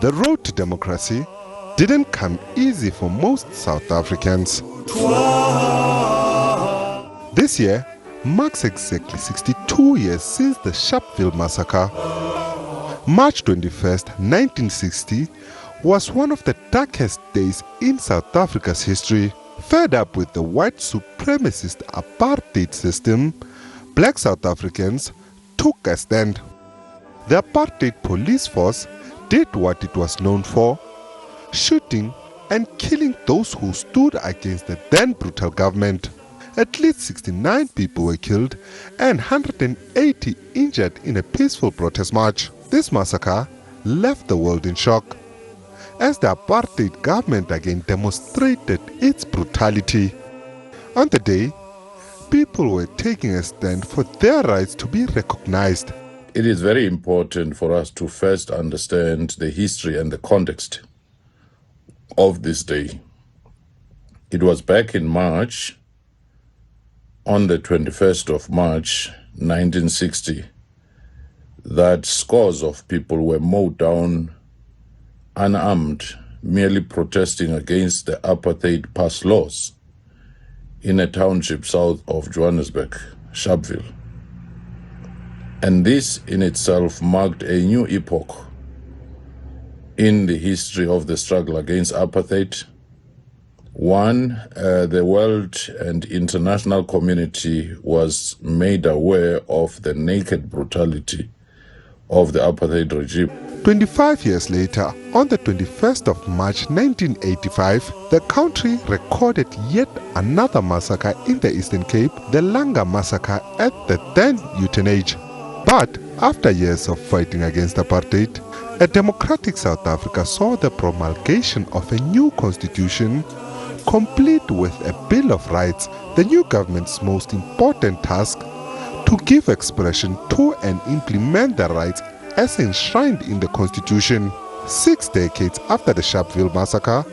The road to democracy didn't come easy for most South Africans. This year marks exactly 62 years since the Sharpeville massacre. March 21st, 1960 was one of the darkest days in South Africa's history. Fed up with the white supremacist apartheid system, black South Africans took a stand. The apartheid police force did what it was known for: shooting and killing those who stood against the then brutal government. At least 69 people were killed and 180 injured in a peaceful protest march. This massacre left the world in shock, as the apartheid government again demonstrated its brutality. On the day, people were taking a stand for their rights to be recognized. It is very important for us to first understand the history and the context of this day. It was back in March, on the 21st of March 1960, that scores of people were mowed down unarmed, merely protesting against the apartheid pass laws in a township south of Johannesburg, Sharpeville. And this in itself marked a new epoch in the history of the struggle against apartheid. One, the world and international community was made aware of the naked brutality of the apartheid regime. 25 years later, on the 21st of March 1985, the country recorded yet another massacre in the Eastern Cape, the Langa massacre at the then Uitenage. But after years of fighting against apartheid, a democratic South Africa saw the promulgation of a new constitution, complete with a Bill of Rights, the new government's most important task: to give expression to and implement the rights as enshrined in the Constitution. 6 decades after the Sharpeville massacre,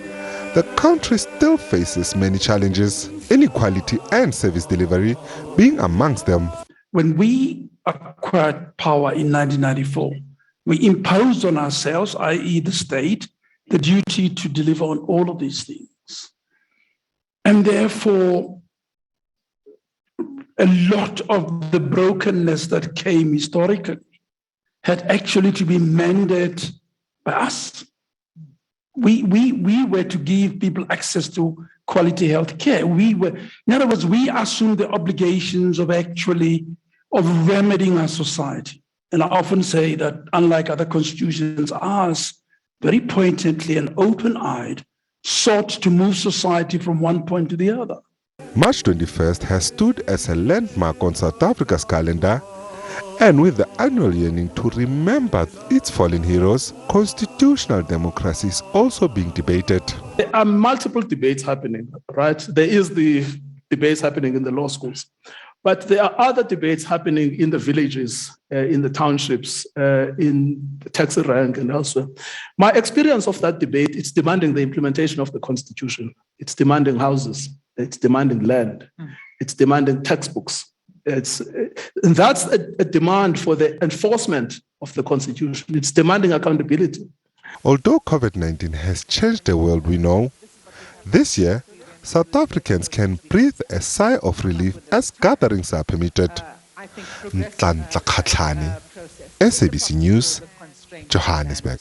the country still faces many challenges, inequality and service delivery being amongst them. When we acquired power in 1994, we imposed on ourselves, i.e. the state, the duty to deliver on all of these things. And therefore, a lot of the brokenness that came historically had actually to be mended by us. We were to give people access to quality health care. In other words, we assumed the obligations of remedying our society. And I often say that unlike other constitutions, ours very pointedly and open-eyed sought to move society from one point to the other. March 21st has stood as a landmark on South Africa's calendar, and with the annual yearning to remember its fallen heroes, constitutional democracy is also being debated. There are multiple debates happening, right? There is the debates happening in the law schools, but there are other debates happening in the villages, in the townships, in the taxi rank and elsewhere. My experience of that debate, it's demanding the implementation of the Constitution. It's demanding houses. It's demanding land. It's demanding textbooks. And that's a demand for the enforcement of the Constitution. It's demanding accountability. Although COVID-19 has changed the world we know, this year, South Africans can breathe a sigh of relief as gatherings are permitted. SABC News, Johannesburg.